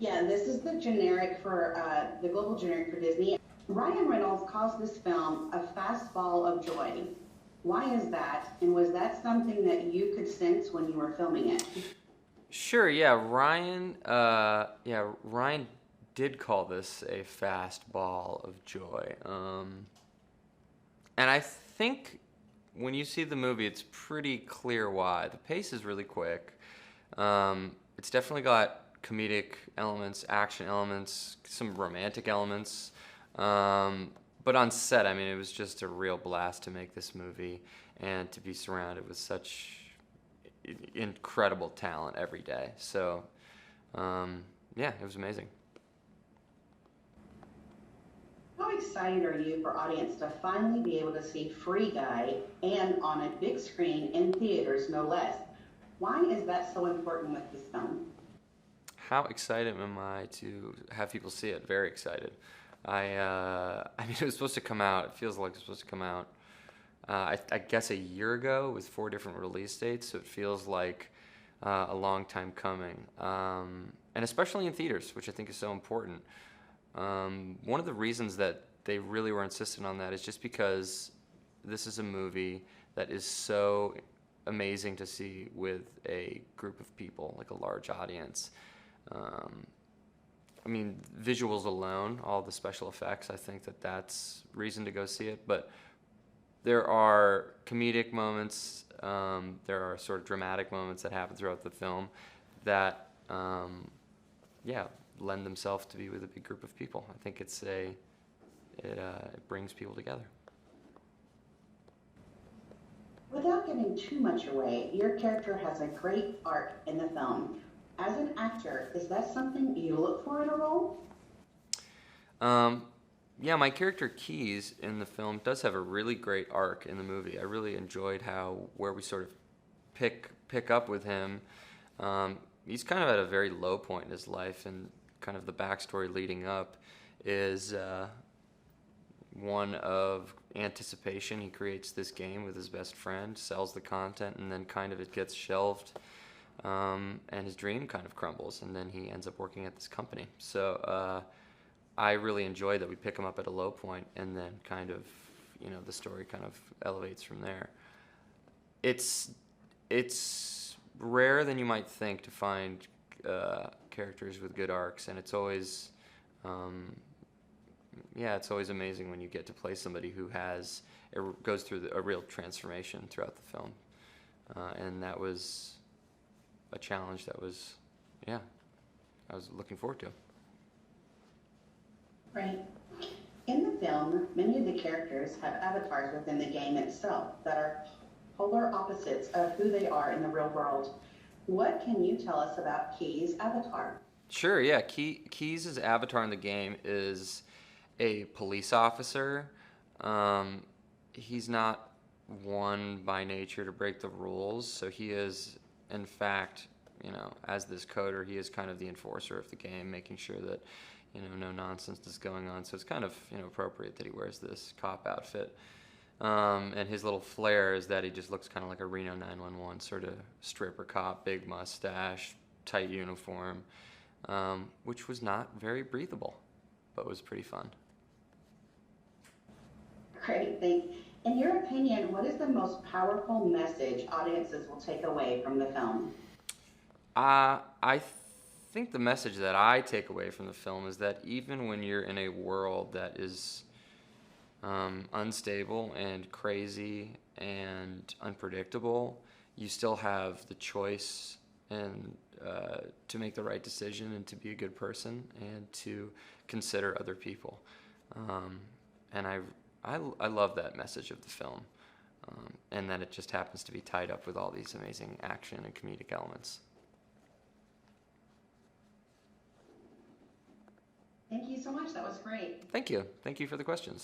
Yeah, this is the generic for the global generic for Disney. Ryan Reynolds calls this film a fastball of joy. Why is that? And was that something that you could sense when you were filming it? Sure, yeah, Ryan did call this a fast ball of joy. And I think when you see the movie, it's pretty clear why. The pace is really quick. It's definitely got comedic elements, action elements, some romantic elements. But on set, I mean, it was just a real blast to make this movie and to be surrounded with such incredible talent every day. So, yeah, it was amazing. How excited are you for audience to finally be able to see Free Guy and on a big screen in theaters, no less? Why is that so important with this film? How excited am I to have people see it? Very excited. I mean, it was supposed to come out. It feels like it's supposed to come out. I guess a year ago with 4 different release dates, so it feels like a long time coming. And especially in theaters, which I think is so important. One of the reasons that they really were insistent on that is just because this is a movie that is so amazing to see with a group of people, like a large audience. Um, I mean, visuals alone, all the special effects, I think that that's reason to go see it. But there are comedic moments, there are sort of dramatic moments that happen throughout the film that, yeah, lend themselves to be with a big group of people. I think it brings people together. Without giving too much away, your character has a great arc in the film. As an actor, is that something you look for in a role? Um, yeah, my character Keys in the film does have a really great arc in the movie. I really enjoyed how where we sort of pick up with him. He's kind of at a very low point in his life, and kind of the backstory leading up is one of anticipation. He creates this game with his best friend, sells the content, and then kind of it gets shelved, and his dream kind of crumbles, and then he ends up working at this company. So I really enjoy that we pick him up at a low point, and then kind of, the story kind of elevates from there. It's it's rare than you might think to find characters with good arcs, and it's always um, yeah, it's always amazing when you get to play somebody who goes through a real transformation throughout the film, and that was a challenge that was, yeah, I was looking forward to. Right. In the film, many of the characters have avatars within the game itself that are polar opposites of who they are in the real world. What can you tell us about Key's avatar? Sure, yeah. Keys' avatar in the game is a police officer. Um, he's not one by nature to break the rules, so he is, in fact, as this coder, he is kind of the enforcer of the game, making sure that, no nonsense is going on. So it's kind of, appropriate that he wears this cop outfit. And his little flair is that he just looks kind of like a Reno 911 sort of stripper cop, big mustache, tight uniform, which was not very breathable, but was pretty fun. Great, thanks. In your opinion, what is the most powerful message audiences will take away from the film? I think the message that I take away from the film is that even when you're in a world that is unstable and crazy and unpredictable, you still have the choice and to make the right decision and to be a good person and to consider other people. And I love that message of the film, and that it just happens to be tied up with all these amazing action and comedic elements. Thank you so much. That was great. Thank you. Thank you for the questions.